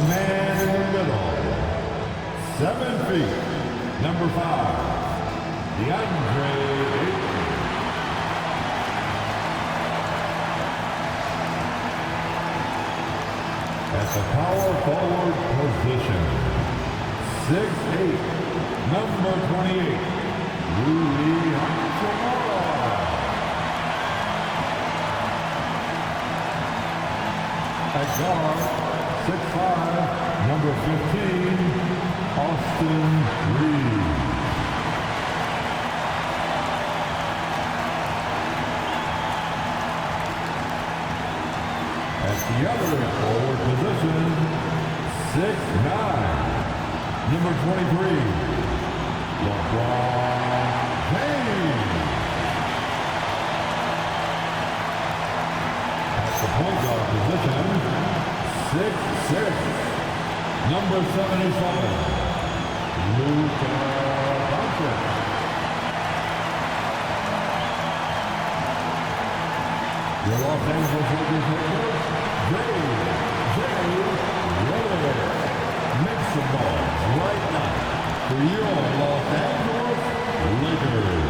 man in the middle, 7 feet, number 5, Deandre Ayton. At the power forward position, 6'8", number 28, Rui Hachimura. At guard, 6'5", number 15, Reid. At the other forward position, 6'9", number 23, LeBron James. At the point guard position, 6'6", number 77, Luka Dončić. Your Los Angeles Lakers head coach, Jaylen makes the balls right now for your Los Angeles Lakers.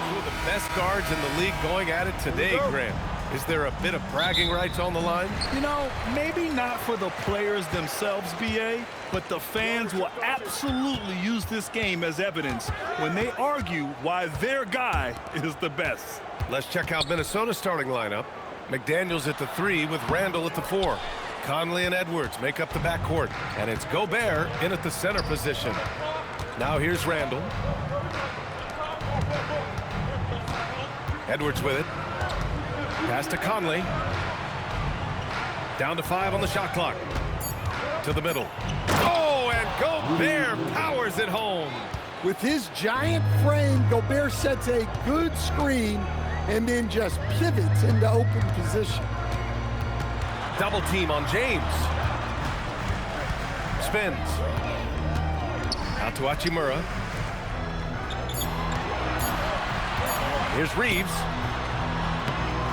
Two of the best guards in the league going at it today, Grant. Is there a bit of bragging rights on the line? You know, maybe not for the players themselves, BA, but the fans will absolutely use this game as evidence when they argue why their guy is the best. Let's check out Minnesota's starting lineup. McDaniels at the 3 with Randle at the 4. Conley and Edwards make up the backcourt, and it's Gobert in at the center position. Now here's Randle. Edwards with it. Pass to Conley. Down to 5 on the shot clock. To the middle. Oh, and Gobert powers it home. With his giant frame, Gobert sets a good screen and then just pivots into open position. Double team on James. Spins. Out to Hachimura. Here's Reaves.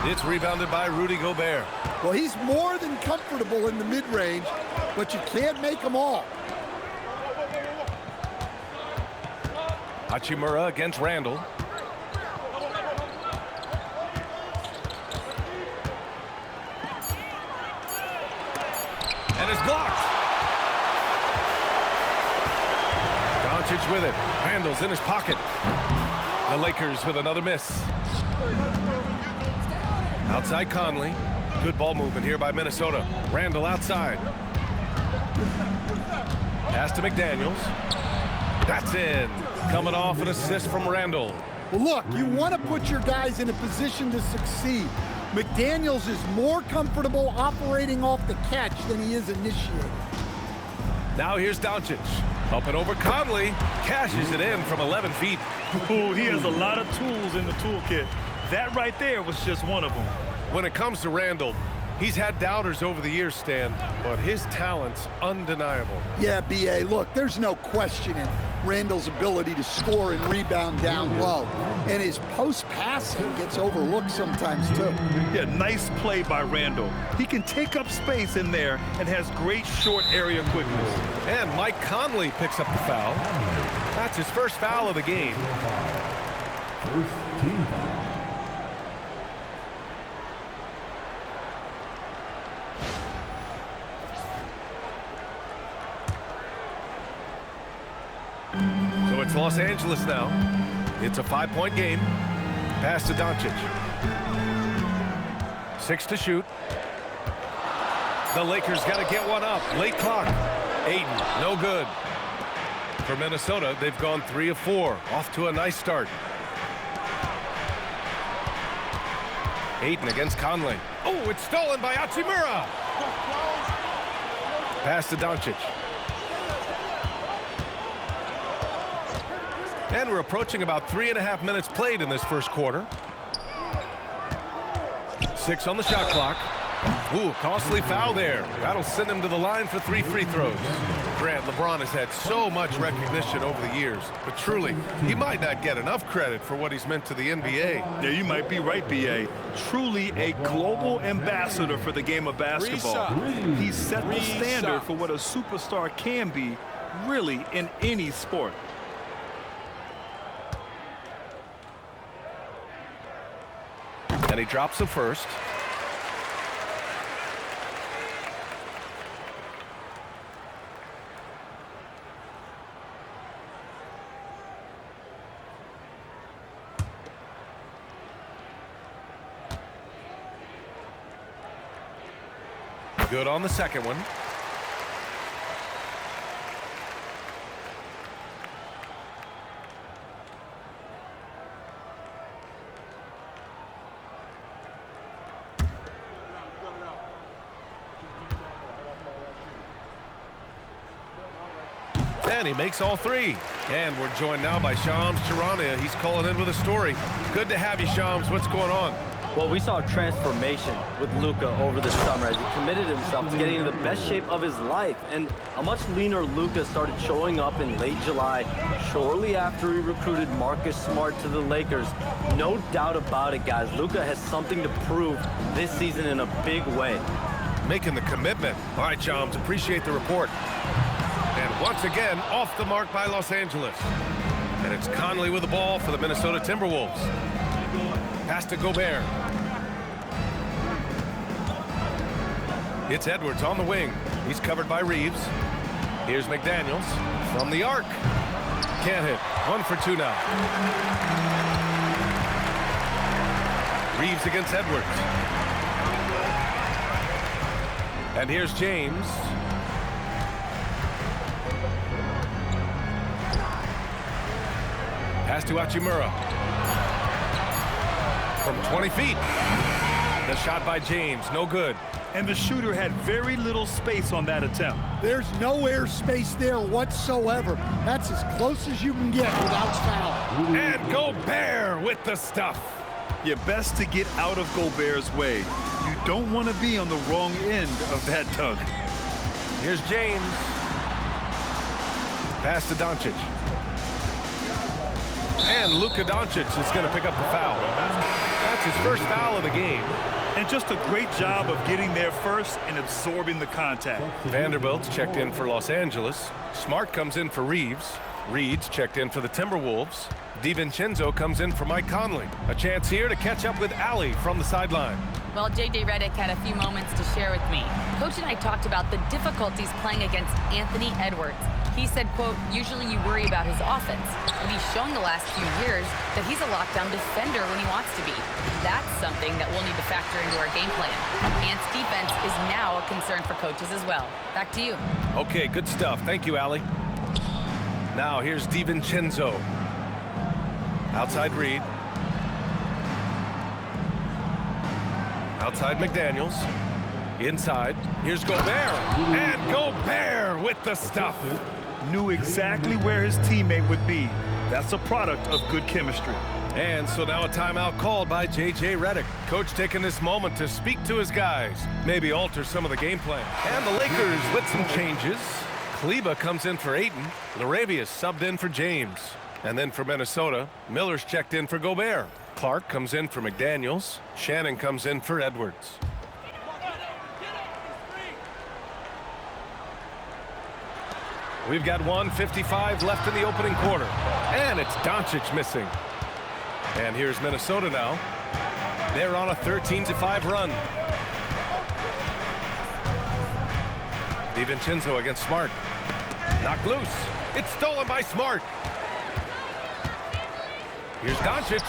It's rebounded by Rudy Gobert. Well, he's more than comfortable in the mid-range, but you can't make them all. Hachimura against Randle. And it's blocked. Dončić with it. Randle's in his pocket. The Lakers with another miss. Outside Conley. Good ball movement here by Minnesota. Randle outside. Pass to McDaniels. That's in. Coming off an assist from Randle. Well, look, you want to put your guys in a position to succeed. McDaniels is more comfortable operating off the catch than he is initiating. Now here's Dončić. Up and over Conley. Cashes it in from 11 feet. Ooh, he has a lot of tools in the toolkit. That right there was just one of them. When it comes to Randle, he's had doubters over the years, Stan, but his talent's undeniable. Yeah, B.A., look, there's no questioning Randle's ability to score and rebound down low. And his post-passing gets overlooked sometimes, too. Yeah, nice play by Randle. He can take up space in there and has great short area quickness. And Mike Conley picks up the foul. That's his first foul of the game. First team foul. So it's Los Angeles now. It's a 5-point game. Pass to Dončić. 6 to shoot. The Lakers got to get one up. Late clock. Ayton, no good. For Minnesota, they've gone 3 of 4. Off to a nice start. Ayton against Conley. Oh, it's stolen by Hachimura. Pass to Dončić. And we're approaching about 3.5 minutes played in this first quarter. 6 on the shot clock. Ooh, costly foul there. That'll send him to the line for 3 free throws. Grant, LeBron has had so much recognition over the years, but truly, he might not get enough credit for what he's meant to the NBA. Yeah, you might be right, B.A. Truly a global ambassador for the game of basketball. He set the standard for what a superstar can be, really, in any sport. And he drops the first. Good on the second one. And he makes all 3. And we're joined now by Shams Charania. He's calling in with a story. Good to have you, Shams. What's going on? Well, we saw a transformation with Luka over the summer as he committed himself to getting into the best shape of his life. And a much leaner Luka started showing up in late July, shortly after he recruited Marcus Smart to the Lakers. No doubt about it, guys. Luka has something to prove this season in a big way. Making the commitment. All right, Shams, appreciate the report. And once again, off the mark by Los Angeles. And it's Conley with the ball for the Minnesota Timberwolves. Pass to Gobert. It's Edwards on the wing. He's covered by Reaves. Here's McDaniels from the arc. Can't hit. 1 for 2 now. Reaves against Edwards. And here's James. Pass to Hachimura. From 20 feet. The shot by James, no good. And the shooter had very little space on that attempt. There's no air space there whatsoever. That's as close as you can get without foul. And Gobert with the stuff. You're best to get out of Gobert's way. You don't want to be on the wrong end of that tug. Here's James. Pass to Dončić. And Luka Dončić is going to pick up the foul. That's his first foul of the game. And just a great job of getting there first and absorbing the contact. Vanderbilt's checked in for Los Angeles. Smart comes in for Reaves. Reid's checked in for the Timberwolves. DiVincenzo comes in for Mike Conley. A chance here to catch up with Allie from the sideline. Well, J.J. Redick had a few moments to share with me. Coach and I talked about the difficulties playing against Anthony Edwards. He said, quote, usually you worry about his offense, but he's shown the last few years that he's a lockdown defender when he wants to be. That's something that we'll need to factor into our game plan. Ant's defense is now a concern for coaches as well. Back to you. Okay, good stuff. Thank you, Allie. Now here's DiVincenzo. Outside Reid. Outside McDaniels. Inside. Here's Gobert. And Gobert with the stuff. Knew exactly where his teammate would be. That's a product of good chemistry. And so now a timeout called by J.J. Redick. Coach taking this moment to speak to his guys. Maybe alter some of the game plan. And the Lakers with some changes. Kleber comes in for Ayton. LaRavia subbed in for James. And then for Minnesota, Miller's checked in for Gobert. Clark comes in for McDaniels. Shannon comes in for Edwards. We've got 1:55 left in the opening quarter. And it's Dončić missing. And here's Minnesota now. They're on a 13-5 run. DiVincenzo against Smart. Knocked loose. It's stolen by Smart. Here's Dončić.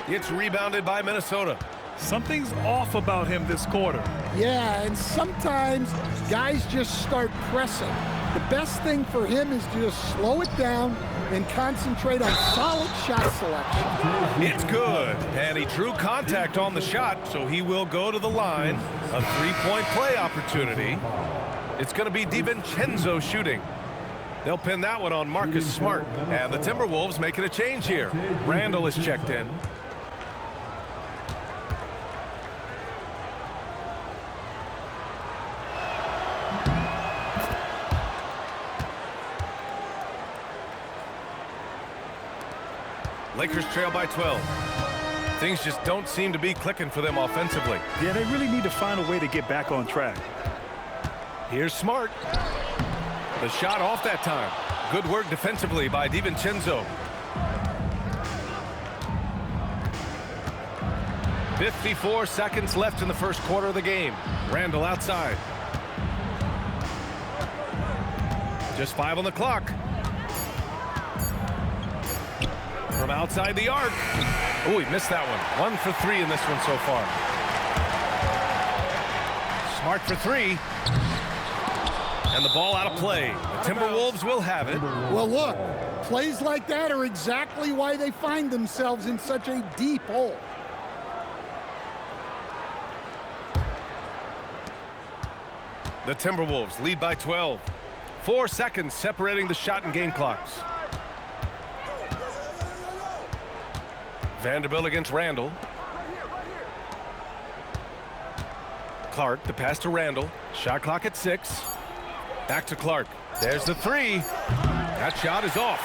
It's rebounded by Minnesota. Something's off about him this quarter. Yeah, and sometimes guys just start pressing. The best thing for him is to just slow it down and concentrate on solid shot selection. It's good. And he drew contact on the shot, so he will go to the line. A three-point play opportunity. It's going to be DiVincenzo shooting. They'll pin that one on Marcus Smart. And the Timberwolves making a change here. Randle is checked in. Lakers trail by 12. Things just don't seem to be clicking for them offensively. Yeah, they really need to find a way to get back on track. Here's Smart. The shot off that time. Good work defensively by DiVincenzo. 54 seconds left in the first quarter of the game. Randle outside. Just 5 on the clock. From outside the arc. Oh, he missed that one. 1 for 3 in this one so far. Smart for 3. And the ball out of play. The Timberwolves will have it. Well, look, plays like that are exactly why they find themselves in such a deep hole. The Timberwolves lead by 12. 4 seconds separating the shot and game clocks. Vanderbilt against Randle. Clark, the pass to Randle. Shot clock at 6. Back to Clark. There's the 3. That shot is off.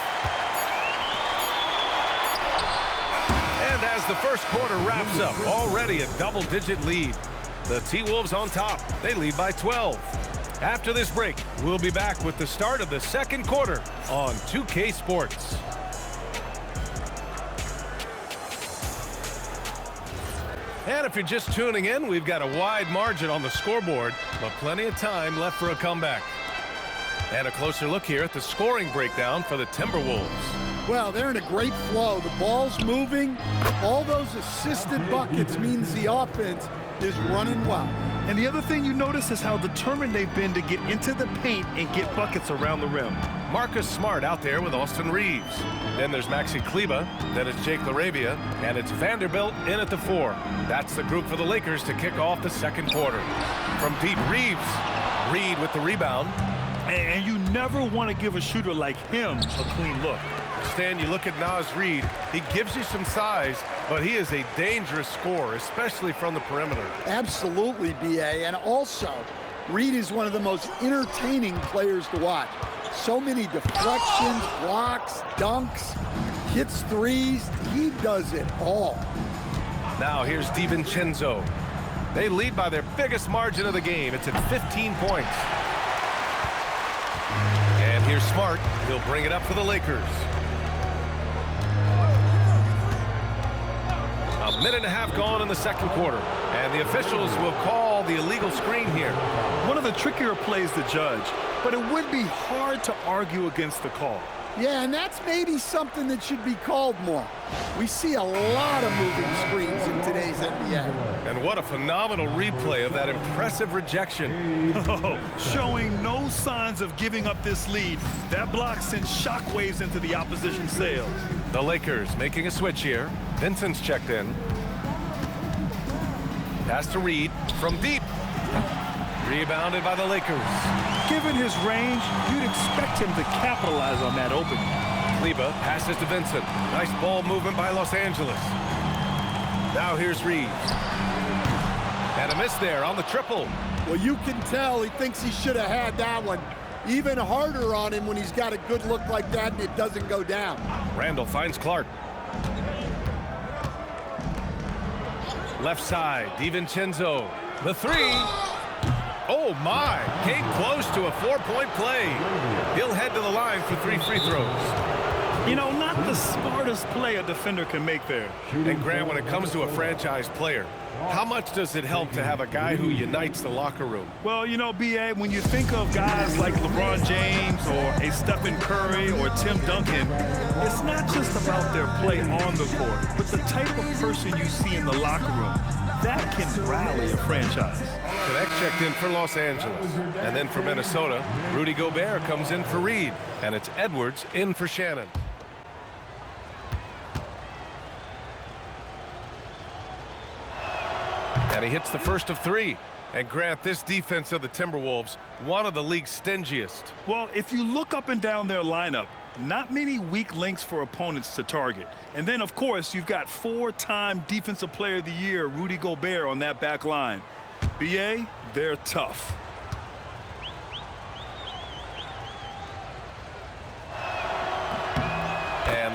And as the first quarter wraps up, already a double-digit lead. The T-Wolves on top. They lead by 12. After this break, we'll be back with the start of the second quarter on 2K Sports. And if you're just tuning in, we've got a wide margin on the scoreboard, but plenty of time left for a comeback. And a closer look here at the scoring breakdown for the Timberwolves. Well, they're in a great flow. The ball's moving. All those assisted buckets means the offense is running well. And the other thing you notice is how determined they've been to get into the paint and get buckets around the rim. Marcus Smart out there with Austin Reaves. Then there's Maxi Kleber. Then it's Jake LaRavia. And it's Vanderbilt in at the 4. That's the group for the Lakers to kick off the second quarter. From deep, Reaves. Reid with the rebound. And you never want to give a shooter like him a clean look. Stan, you look at Naz Reid, he gives you some size, but he is a dangerous scorer, especially from the perimeter. Absolutely, B.A. And also, Reid is one of the most entertaining players to watch. So many deflections, blocks, dunks, hits threes. He does it all. Now here's DiVincenzo. They lead by their biggest margin of the game. It's at 15 points. And here's Smart. He'll bring it up for the Lakers. A minute and a half gone in the second quarter, and the officials will call the illegal screen here. One of the trickier plays to judge, but it would be hard to argue against the call. Yeah, and that's maybe something that should be called more. We see a lot of moving screens in today's NBA. And what a phenomenal replay of that impressive rejection. Showing no signs of giving up this lead. That block sends shockwaves into the opposition sails. The Lakers making a switch here. Vincent's checked in. Pass to Reid from deep. Rebounded by the Lakers. Given his range, you'd expect him to capitalize on that opening. Kleber passes to Vincent. Nice ball movement by Los Angeles. Now here's Reaves. And a miss there on the triple. Well, you can tell he thinks he should have had that one. Even harder on him when he's got a good look like that and it doesn't go down. Randle finds Clark. Left side, DiVincenzo. The 3. Oh, my. Came close to a 4-point play. He'll head to the line for 3 free throws. You know, not the smartest play a defender can make there. And, Grant, when it comes to a franchise player, how much does it help to have a guy who unites the locker room? Well, you know, B.A., when you think of guys like LeBron James or a Stephen Curry or Tim Duncan, it's not just about their play on the court, but the type of person you see in the locker room. That can rally a franchise. Knecht checked in for Los Angeles. And then for Minnesota, Rudy Gobert comes in for Reid. And it's Edwards in for Shannon. And he hits the first of 3. And Grant, this defense of the Timberwolves, one of the league's stingiest. Well, if you look up and down their lineup, not many weak links for opponents to target. And then, of course, you've got 4-time Defensive Player of the Year, Rudy Gobert, on that back line. B.A., they're tough.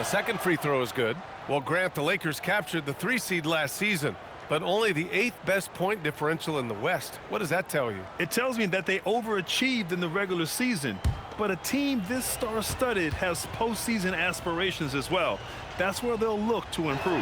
the second free throw is good. Well, Grant, the Lakers captured the 3 seed last season, but only the 8th best point differential in the West. What does that tell you? It tells me that they overachieved in the regular season. But a team this star-studded has postseason aspirations as well. That's where they'll look to improve.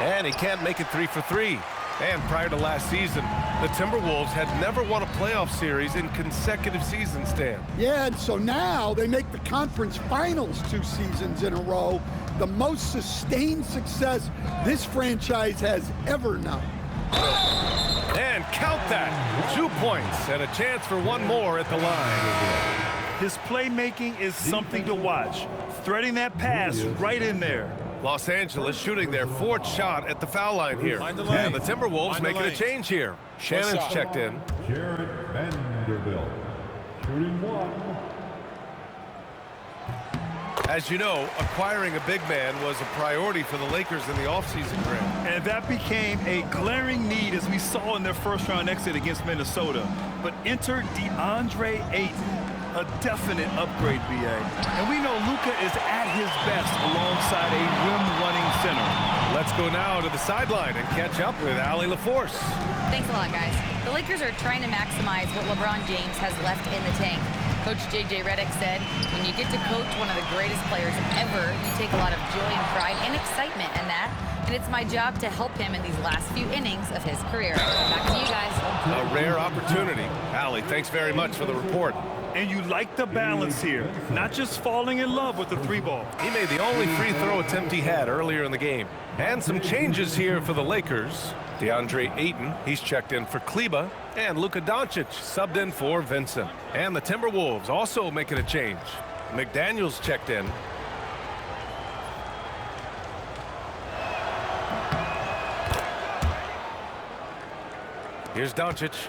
And he can't make it 3 for 3. And prior to last season, the Timberwolves had never won a playoff series in consecutive seasons, Dan. Yeah, and so now they make the conference finals 2 seasons in a row, the most sustained success this franchise has ever known. And count that, 2 points and a chance for one more at the line. His playmaking is something to watch. Threading that pass right in there. Los Angeles shooting their 4th shot at the foul line here. And the Timberwolves making a change here. Shannon's checked in. Vanderbilt, shooting 1. As you know, acquiring a big man was a priority for the Lakers in the offseason, Grant. And that became a glaring need as we saw in their first-round exit against Minnesota. But enter Deandre Ayton. A definite upgrade, BA. And we know Luka is at his best alongside a rim-running center. Let's go now to the sideline and catch up with Allie LaForce. Thanks a lot, guys. The Lakers are trying to maximize what LeBron James has left in the tank. Coach J.J. Redick said, when you get to coach one of the greatest players ever, you take a lot of joy and pride and excitement in that. And it's my job to help him in these last few innings of his career. Back to you guys. A rare opportunity. Allie, thanks very much for the report. And you like the balance here, not just falling in love with the 3-ball. He made the only free throw attempt he had earlier in the game. And some changes here for the Lakers. Deandre Ayton, he's checked in for Kleber. And Luka Dončić subbed in for Vincent. And the Timberwolves also making a change. McDaniels checked in. Here's Dončić.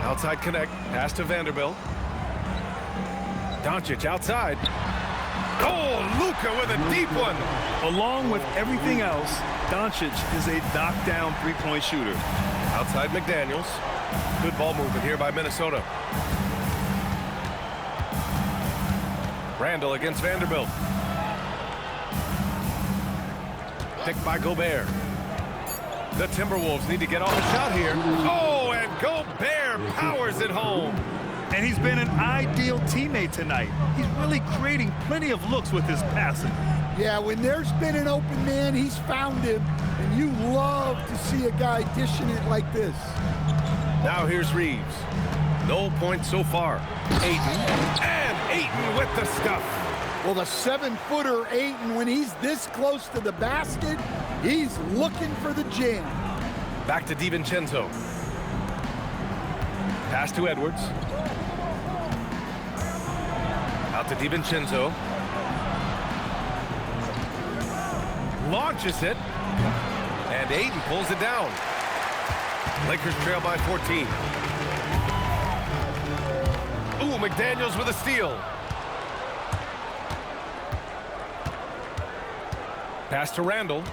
Outside Knecht, pass to Vanderbilt. Dončić outside. Oh, Luka with a deep one. Along with everything else, Dončić is a knockdown 3-point shooter. Outside McDaniels. Good ball movement here by Minnesota. Randle against Vanderbilt. Picked by Gobert. The Timberwolves need to get off a shot here. Oh, and Gobert powers it home. And he's been an ideal teammate tonight. He's really creating plenty of looks with his passing. Yeah, when there's been an open man, he's found him. And you love to see a guy dishing it like this. Now here's Reaves. No points so far. Ayton. And Ayton with the stuff. Well, the 7-footer Ayton, when he's this close to the basket, he's looking for the jam. Back to DiVincenzo. Pass to Edwards. Out to DiVincenzo. Launches it. And Ayton pulls it down. Lakers trail by 14. Ooh, McDaniels with a steal. Pass to Randle.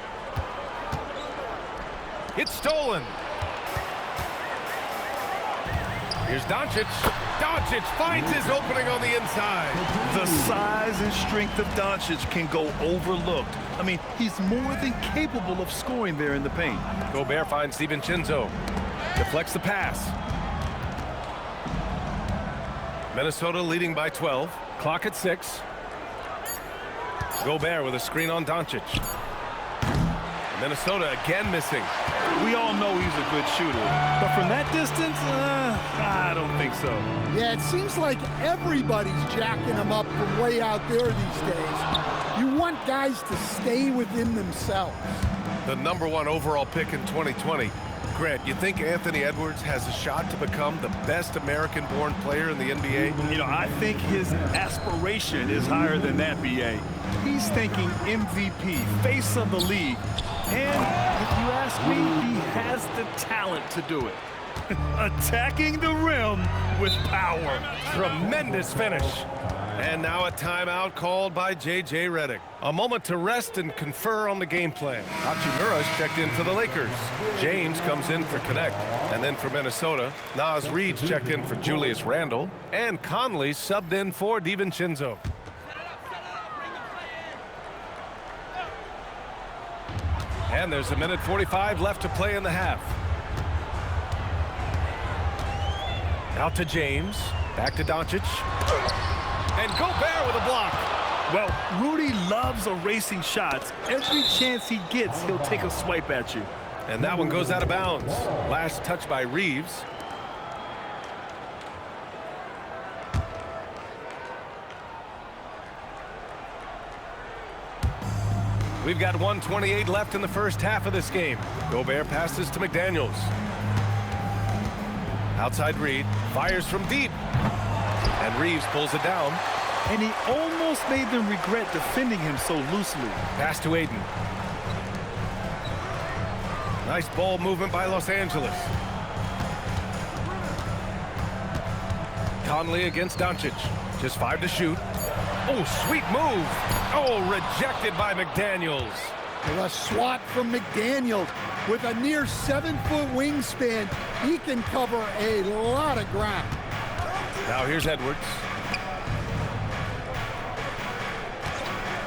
It's stolen. Here's Dončić. Dončić finds his opening on the inside. The size and strength of Dončić can go overlooked. I mean, he's more than capable of scoring there in the paint. Gobert finds DiVincenzo. Deflects the pass. Minnesota leading by 12. Clock at 6. Gobert with a screen on Dončić. Minnesota again missing. We all know he's a good shooter, but from that distance, I don't think so. Yeah, it seems like everybody's jacking him up from way out there these days. You want guys to stay within themselves. The #1 overall pick in 2020. Grant, you think Anthony Edwards has a shot to become the best American-born player in the NBA? You know, I think his aspiration is higher than that, BA. He's thinking MVP, face of the league. And if you ask me, he has the talent to do it. Attacking the rim with power. Tremendous finish. And now a timeout called by J.J. Redick. A moment to rest and confer on the game plan. Hachimura's checked in for the Lakers. James comes in for Knecht. And then for Minnesota, Reid's checked in for Julius Randle. And Conley subbed in for DiVincenzo. And there's a minute 45 left to play in the half. Out to James. Back to Dončić. And Gobert with a block. Well, Rudy loves erasing shots. Every chance he gets, he'll take a swipe at you. And that one goes out of bounds. Last touch by Reaves. We've got 1:28 left in the first half of this game. Gobert passes to McDaniels. Outside Reid, fires from deep. And Reaves pulls it down. And he almost made them regret defending him so loosely. Pass to Ayton. Nice ball movement by Los Angeles. Conley against Dončić. Just 5 to shoot. Oh, sweet move. Oh, rejected by McDaniels. A swat from McDaniels. With a near 7-foot wingspan, he can cover a lot of ground. Now here's Edwards.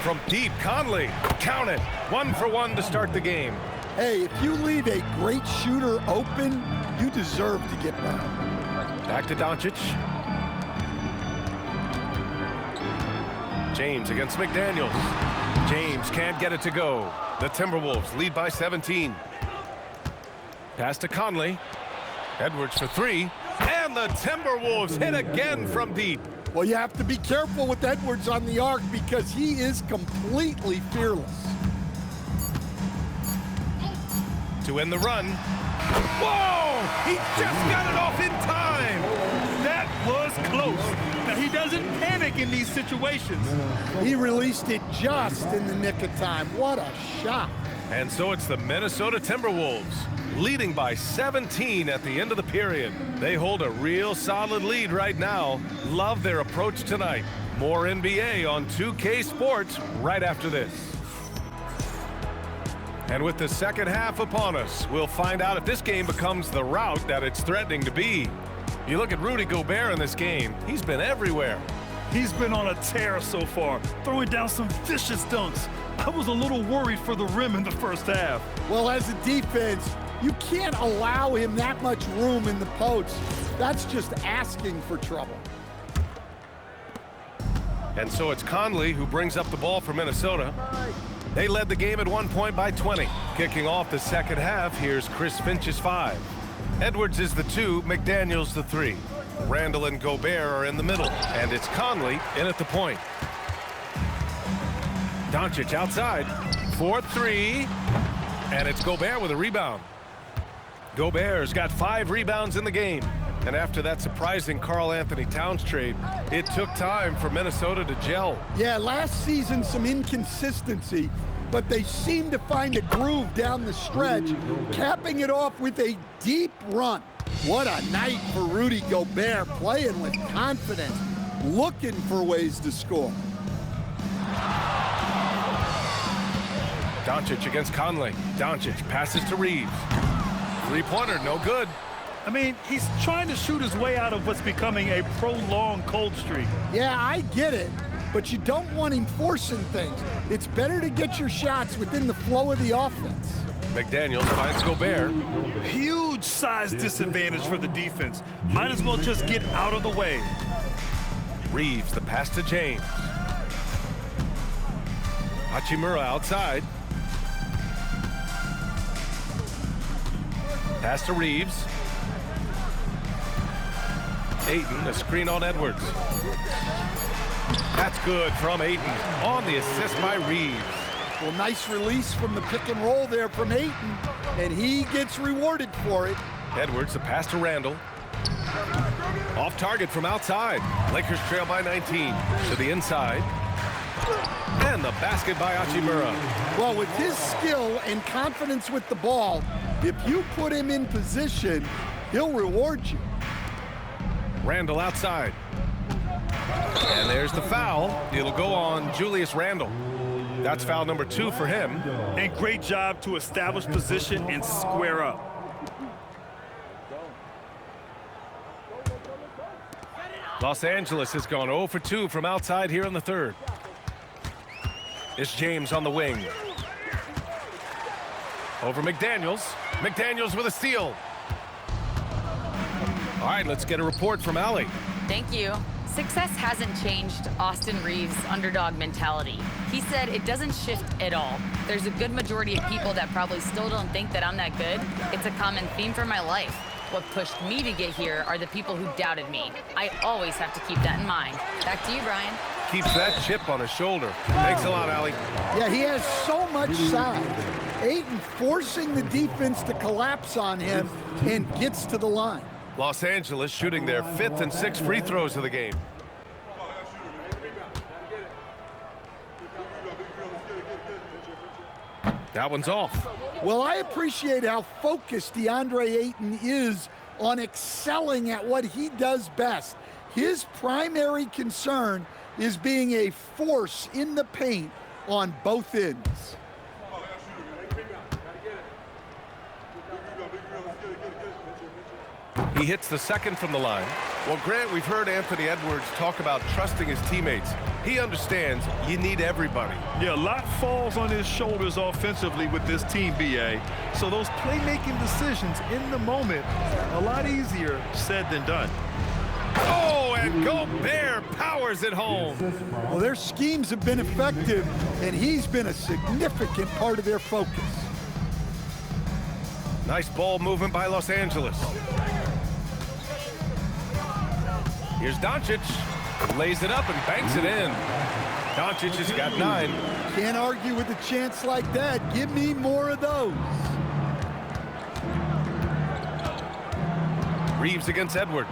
From deep, Conley. Count it. 1 for 1 to start the game. Hey, if you leave a great shooter open, you deserve to get burned. Back to Dončić. James against McDaniels. James can't get it to go. The Timberwolves lead by 17. Pass to Conley. Edwards for 3. And the Timberwolves hit again from deep. Well, you have to be careful with Edwards on the arc because he is completely fearless. To end the run. Whoa! He just got it off in time. That was close. Now, he doesn't panic in these situations. He released it just in the nick of time. What a shot. And so it's the Minnesota Timberwolves, leading by 17 at the end of the period. They hold a real solid lead right now. Love their approach tonight. More NBA on 2K Sports right after this. And with the second half upon us, we'll find out if this game becomes the rout that it's threatening to be. You look at Rudy Gobert in this game, he's been everywhere. He's been on a tear so far, throwing down some vicious dunks. I was a little worried for the rim in the first half. Well, as a defense, you can't allow him that much room in the post. That's just asking for trouble. And so it's Conley who brings up the ball for Minnesota. They led the game at 1 point by 20. Kicking off the second half, here's Chris Finch's 5. Edwards is the 2, McDaniels the 3. Randle and Gobert are in the middle, and it's Conley in at the point. Dončić outside, 4-3, and it's Gobert with a rebound. Gobert's got 5 rebounds in the game, and after that surprising Karl-Anthony Towns trade, it took time for Minnesota to gel. Yeah, last season some inconsistency, but they seem to find a groove down the stretch, capping it off with a deep run. What a night for Rudy Gobert, playing with confidence, looking for ways to score. Dončić against Conley. Dončić passes to Reaves. Three-pointer, no good. I mean, he's trying to shoot his way out of what's becoming a prolonged cold streak. Yeah, I get it, but you don't want him forcing things. It's better to get your shots within the flow of the offense. McDaniels finds Gobert. Huge size disadvantage for the defense. Might as well just get out of the way. Reaves, the pass to James. Hachimura outside. Pass to Reaves. Ayton, a screen on Edwards. That's good from Ayton on the assist by Reaves. Well, nice release from the pick and roll there from Ayton, and he gets rewarded for it. Edwards, a pass to Randle. Off target from outside. Lakers trail by 19 to the inside. And the basket by Hachimura. Well, with his skill and confidence with the ball, if you put him in position, he'll reward you. Randle outside. And there's the foul. It'll go on Julius Randle. That's foul number 2 for him. And great job to establish position and square up. Los Angeles has gone 0 for 2 from outside here in the third. It's James on the wing. Over McDaniels. McDaniels with a steal. All right, let's get a report from Allie. Thank you. Success hasn't changed Austin Reaves' underdog mentality. He said it doesn't shift at all. There's a good majority of people that probably still don't think that I'm that good. It's a common theme for my life. What pushed me to get here are the people who doubted me. I always have to keep that in mind. Back to you, Brian. Keeps that chip on his shoulder. Thanks a lot, Allie. Yeah, he has so much size. Ayton forcing the defense to collapse on him and gets to the line. Los Angeles shooting their 5th and 6th free throws of the game. That one's off. Well, I appreciate how focused Deandre Ayton is on excelling at what he does best. His primary concern is being a force in the paint on both ends. He hits the second from the line. Well, Grant, we've heard Anthony Edwards talk about trusting his teammates. He understands you need everybody. Yeah, a lot falls on his shoulders offensively with this team, BA. So those playmaking decisions in the moment, a lot easier said than done. Oh, and Gobert powers it home. Well, their schemes have been effective, and he's been a significant part of their focus. Nice ball movement by Los Angeles. Here's Dončić. Lays it up and banks it in. Dončić has got 9. Can't argue with a chance like that. Give me more of those. Reaves against Edwards.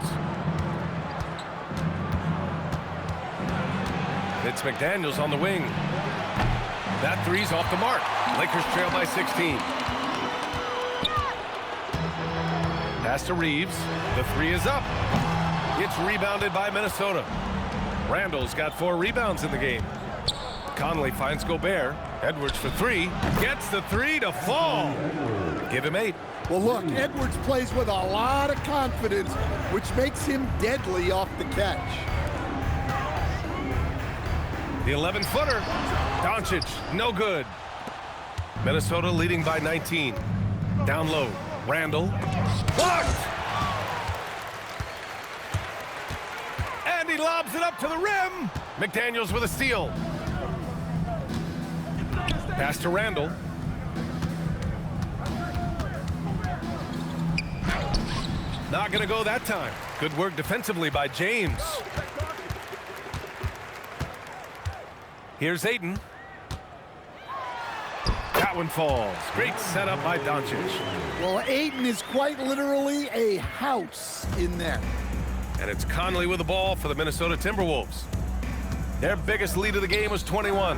It's McDaniels on the wing. That three's off the mark. Lakers trail by 16. Pass to Reaves. The 3 is up. It's rebounded by Minnesota. Randle's got 4 rebounds in the game. Conley finds Gobert. Edwards for 3. Gets the 3 to fall. Give him 8. Well, look, Edwards plays with a lot of confidence, which makes him deadly off the catch. The 11-footer. Dončić, no good. Minnesota leading by 19. Down low. Randle. Blocked! And he lobs it up to the rim. McDaniels with a steal. Pass to Randle. Not going to go that time. Good work defensively by James. Here's Ayton. That one falls. Great setup by Dončić. Well, Ayton is quite literally a house in there. And it's Conley with the ball for the Minnesota Timberwolves. Their biggest lead of the game was 21.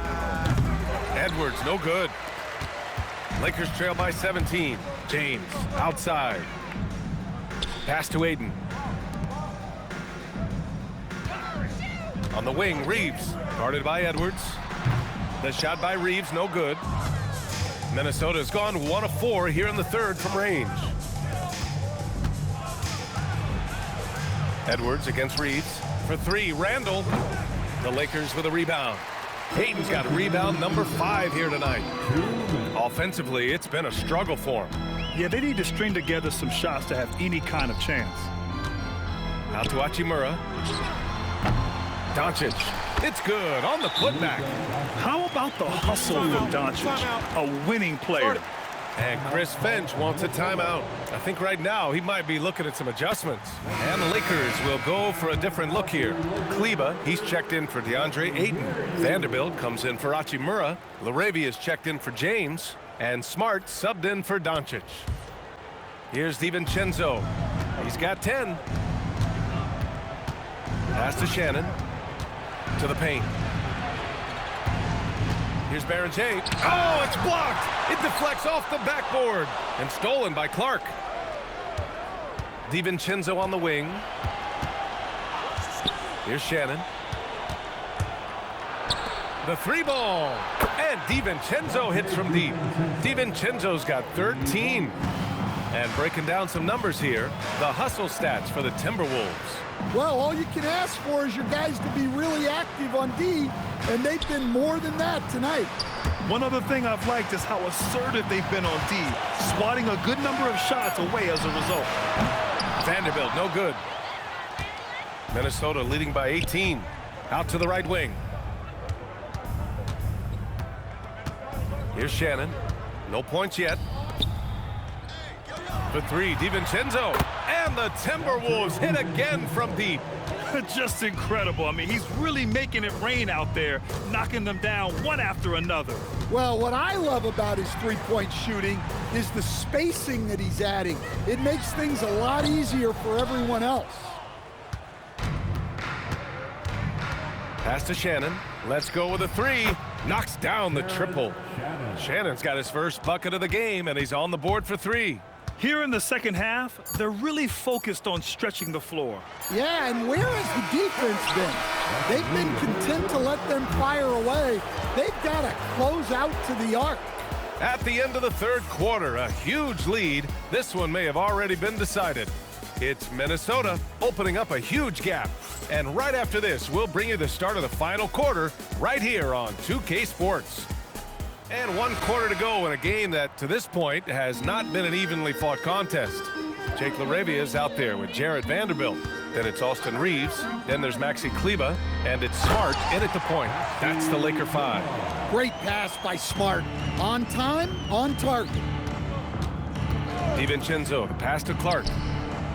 Edwards, no good. Lakers trail by 17. James, outside. Pass to Ayton. On the wing, Reaves, guarded by Edwards. The shot by Reaves, no good. Minnesota's gone 1 of 4 here in the third from range. Edwards against Reaves for 3. Randle. The Lakers with a rebound. Ayton's got rebound number 5 here tonight. Offensively, it's been a struggle for him. Yeah, they need to string together some shots to have any kind of chance. Out to Hachimura. Dončić. It's good on the putback. How about the hustle from Dončić? A winning player. And Chris Finch wants a timeout. I think right now he might be looking at some adjustments. And the Lakers will go for a different look here. Kleber, he's checked in for Deandre Ayton. Vanderbilt comes in for Hachimura. LaRavia is checked in for James. And Smart subbed in for Dončić. Here's DiVincenzo. He's got 10. Pass to Shannon. To the paint. Here's Beringer. Oh, it's blocked. It deflects off the backboard and stolen by Clark. DiVincenzo on the wing. Here's Shannon. The three ball. And DiVincenzo hits from deep. DiVincenzo's got 13. And breaking down some numbers here, the hustle stats for the Timberwolves. Well, all you can ask for is your guys to be really active on D, and they've been more than that tonight. One other thing I've liked is how assertive they've been on D, swatting a good number of shots away as a result. Vanderbilt, no good. Minnesota leading by 18. Out to the right wing. Here's Shannon. No points yet. For three, DiVincenzo. And the Timberwolves hit again from deep. Just incredible. I mean, he's really making it rain out there, knocking them down one after another. Well, what I love about his three-point shooting is the spacing that he's adding. It makes things a lot easier for everyone else. Pass to Shannon. Let's go with a three. Knocks down the triple. Shannon's got his first bucket of the game, and he's on the board for three. Here in the second half, they're really focused on stretching the floor. Yeah, and where has the defense been? They've been content to let them fire away. They've got to close out to the arc. At the end of the third quarter, a huge lead. This one may have already been decided. It's Minnesota opening up a huge gap. And right after this, we'll bring you the start of the final quarter right here on 2K Sports. And 1 quarter to go in a game that, to this point, has not been an evenly fought contest. Jake LaRavia is out there with Jarrett Vanderbilt. Then it's Austin Reaves. Then there's Maxi Kleber. And it's Smart in at the point. That's the Laker 5. Great pass by Smart. On time, on target. DiVincenzo, the pass to Clark.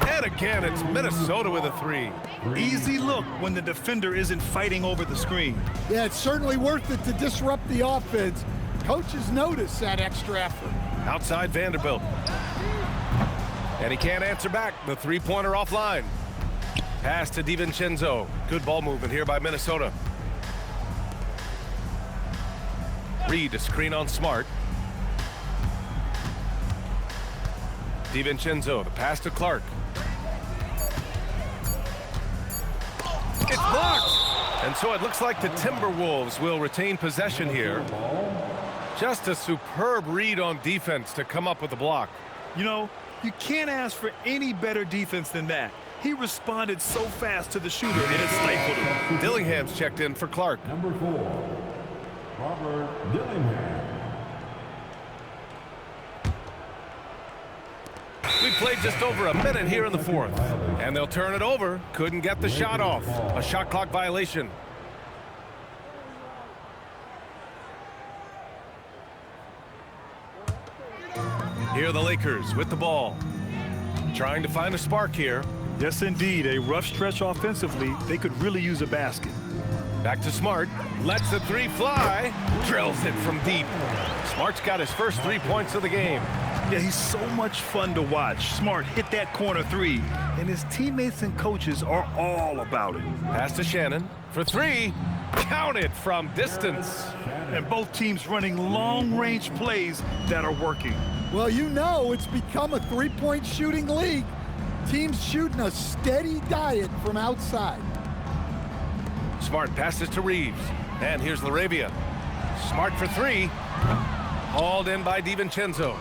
And again, it's Minnesota with a three. Easy look when the defender isn't fighting over the screen. Yeah, it's certainly worth it to disrupt the offense. Coaches notice that extra effort. Outside Vanderbilt. And he can't answer back. The three-pointer offline. Pass to DiVincenzo. Good ball movement here by Minnesota. Reid, a screen on Smart. DiVincenzo, the pass to Clark. It's blocked! And so it looks like the Timberwolves will retain possession here. Just a superb read on defense to come up with the block. You know, you can't ask for any better defense than that. He responded so fast to the shooter, and it stifled him. Dillingham's checked in for Clark. Number 4, Robert Dillingham. We played just over a minute here in the fourth. And they'll turn it over. Couldn't get the shot off. A shot clock violation. Here are the Lakers with the ball. Trying to find a spark here. Yes, indeed. A rough stretch offensively. They could really use a basket. Back to Smart. Lets the three fly. Drills it from deep. Smart's got his first 3 points of the game. Yeah, he's so much fun to watch. Smart hit that corner three, and his teammates and coaches are all about it. Pass to Shannon for three. Counted from distance. And both teams running long-range plays that are working. Well, you know it's become a three-point shooting league. Teams shooting a steady diet from outside. Smart passes to Reaves. And here's LaRavia. Smart for three. Hauled in by DiVincenzo.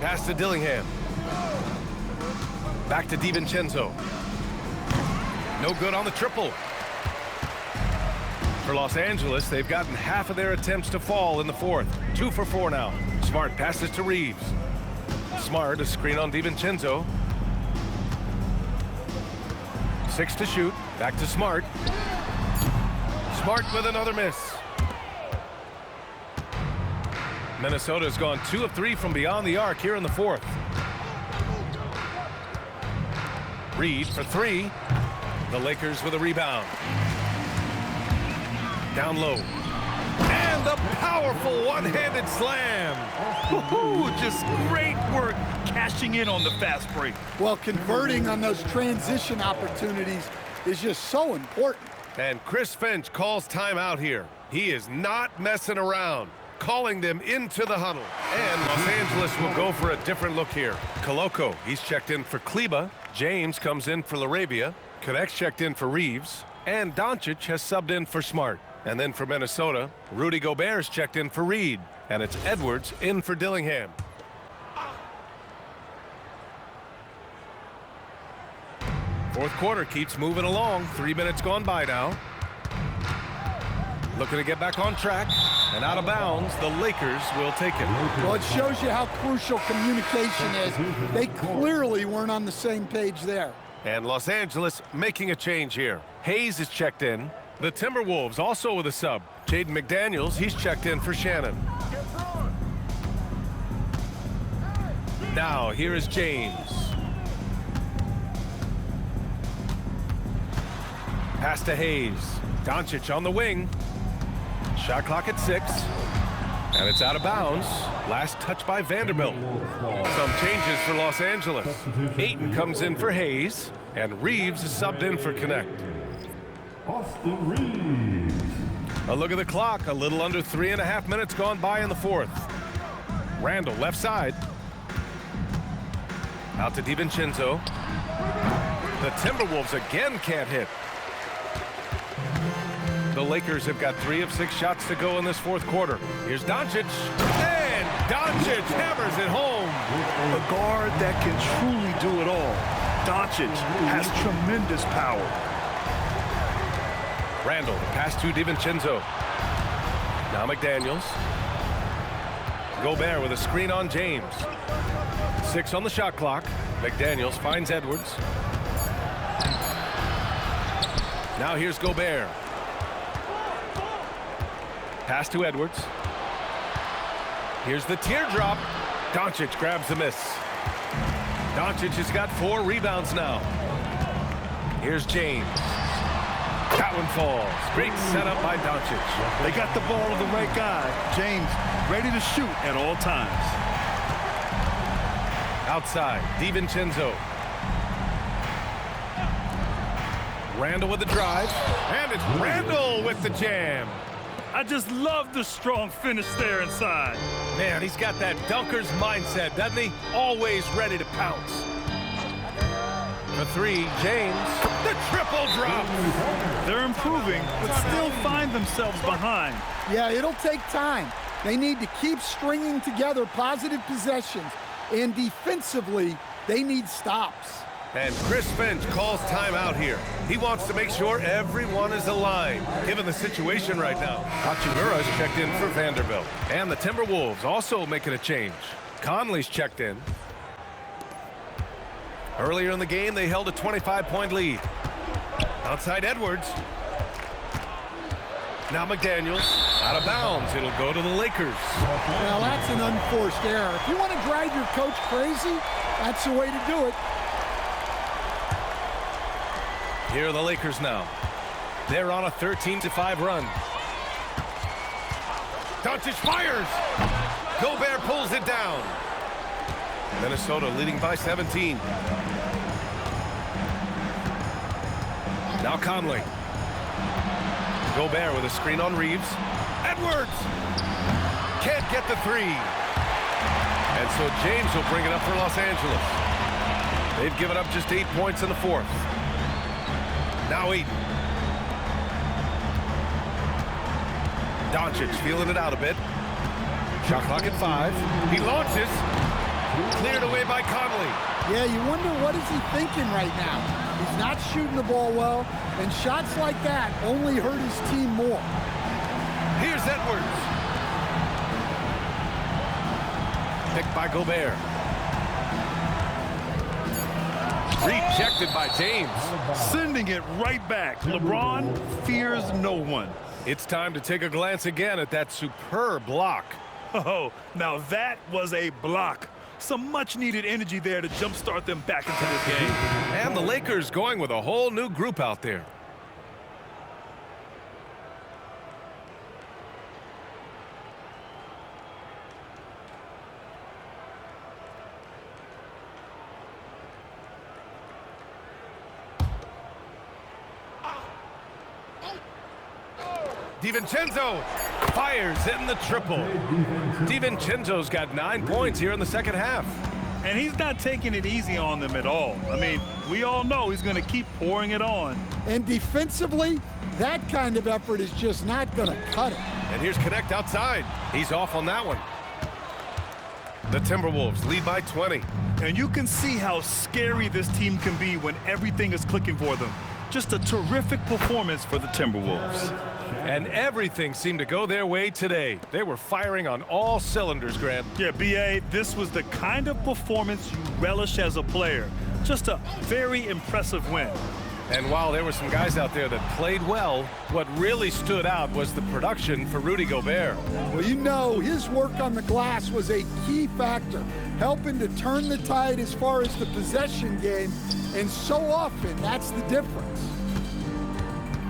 Pass to Dillingham. Back to DiVincenzo. No good on the triple. For Los Angeles, they've gotten half of their attempts to fall in the fourth. 2 for 4 now. Smart passes to Reaves. Smart, a screen on DiVincenzo. 6 to shoot. Back to Smart. Smart with another miss. Minnesota's gone 2 of 3 from beyond the arc here in the fourth. Reid for three. The Lakers with a rebound. Down low. And the powerful one-handed slam. Just great work cashing in on the fast break. Well, converting on those transition opportunities is just so important. And Chris Finch calls timeout here. He is not messing around, calling them into the huddle. And Los Angeles will go for a different look here. Koloko, he's checked in for Kleber. James comes in for LaRavia. Knecht checked in for Reaves. And Dončić has subbed in for Smart. And then for Minnesota, Rudy Gobert's checked in for Reid. And it's Edwards in for Dillingham. Fourth quarter keeps moving along. 3 minutes gone by now. Looking to get back on track. And out of bounds, the Lakers will take it. Well, it shows you how crucial communication is. They clearly weren't on the same page there. And Los Angeles making a change here. Hayes is checked in. The Timberwolves also with a sub. Jaden McDaniels, he's checked in for Shannon. Now, here is James. Pass to Hayes. Dončić on the wing. Shot clock at 6. And it's out of bounds. Last touch by Vanderbilt. Some changes for Los Angeles. Ayton comes in for Hayes. And Reaves is subbed in for Knecht. Austin Reaves. A look at the clock. A little under 3.5 minutes gone by in the fourth. Randle left side. Out to DiVincenzo. The Timberwolves again can't hit. The Lakers have got 3 of 6 shots to go in this fourth quarter. Here's Dončić. And Dončić hammers it home. A guard that can truly do it all. Dončić has tremendous power. Randle, pass to DiVincenzo. Now McDaniels. Gobert with a screen on James. 6 on the shot clock. McDaniels finds Edwards. Now here's Gobert. Pass to Edwards. Here's the teardrop. Dončić grabs the miss. Dončić has got 4 rebounds now. Here's James. That one falls. Great setup by Dončić. They got the ball to the right guy. James ready to shoot at all times. Outside, DiVincenzo. Randle with the drive. And it's Randle with the jam. I just love the strong finish there inside. Man, he's got that dunker's mindset, doesn't he? Always ready to pounce. For 3, James. The triple drop. They're improving, but still find themselves behind. Yeah, it'll take time. They need to keep stringing together positive possessions. And defensively, they need stops. And Chris Finch calls timeout here. He wants to make sure everyone is aligned, given the situation right now. Hachimura is checked in for Vanderbilt. And the Timberwolves also making a change. Conley's checked in. Earlier in the game, they held a 25-point lead. Outside Edwards. Now McDaniels, out of bounds. It'll go to the Lakers. Well, that's an unforced error. If you want to drive your coach crazy, that's the way to do it. Here are the Lakers now. They're on a 13-5 run. Dončić fires. Gobert pulls it down. Minnesota leading by 17. Now Conley. Gobert with a screen on Reaves. Edwards can't get the 3. And so James will bring it up for Los Angeles. They've given up just 8 points in the fourth. Now Ayton. Dončić feeling it out a bit. Shot clock at 5. He launches. Cleared away by Conley. Yeah, you wonder what is he thinking right now. He's not shooting the ball well, and shots like that only hurt his team more. Here's Edwards. Picked by Gobert. Rejected by James. Sending it right back. LeBron fears no one. It's time to take a glance again at that superb block. Oh, now that was a block. Some much-needed energy there to jumpstart them back into this game. And the Lakers going with a whole new group out there. DiVincenzo fires in the triple. DiVincenzo's got 9 points here in the second half. And he's not taking it easy on them at all. I mean, we all know he's going to keep pouring it on. And defensively, that kind of effort is just not going to cut it. And here's Knecht outside. He's off on that one. The Timberwolves lead by 20. And you can see how scary this team can be when everything is clicking for them. Just a terrific performance for the Timberwolves. And everything seemed to go their way today. They were firing on all cylinders, Grant. Yeah, B.A., this was the kind of performance you relish as a player. Just a very impressive win. And while there were some guys out there that played well, what really stood out was the production for Rudy Gobert. Well, you know, his work on the glass was a key factor, helping to turn the tide as far as the possession game, and so often that's the difference.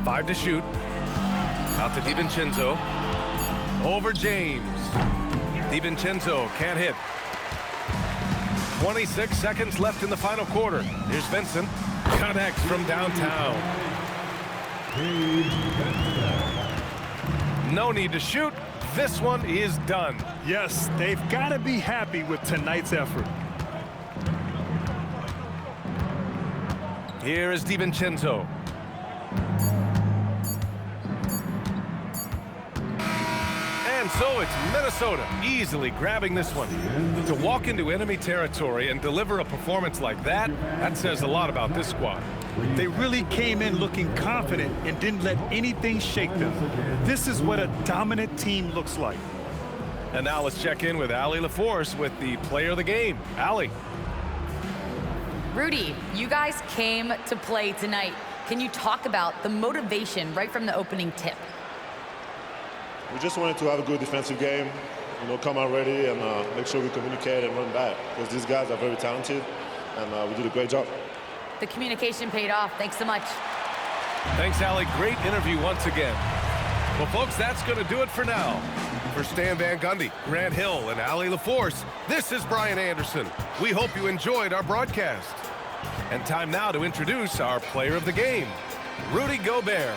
5 to shoot. Out to DiVincenzo. Over James. DiVincenzo can't hit. 26 seconds left in the final quarter. Here's Vincent. Knecht from downtown. No need to shoot. This one is done. Yes, they've got to be happy with tonight's effort. Here is DiVincenzo. And so it's Minnesota easily grabbing this one. To walk into enemy territory and deliver a performance like that, that says a lot about this squad. They really came in looking confident and didn't let anything shake them. This is what a dominant team looks like. And now let's check in with Allie LaForce with the player of the game. Allie. Rudy, you guys came to play tonight. Can you talk about the motivation right from the opening tip? We just wanted to have a good defensive game, you know, come out ready and make sure we communicate and run back, because these guys are very talented, and we did a great job. The communication paid off. Thanks so much. Thanks, Allie. Great interview once again. Well, folks, that's going to do it for now. For Stan Van Gundy, Grant Hill, and Allie LaForce, this is Brian Anderson. We hope you enjoyed our broadcast. And time now to introduce our player of the game, Rudy Gobert.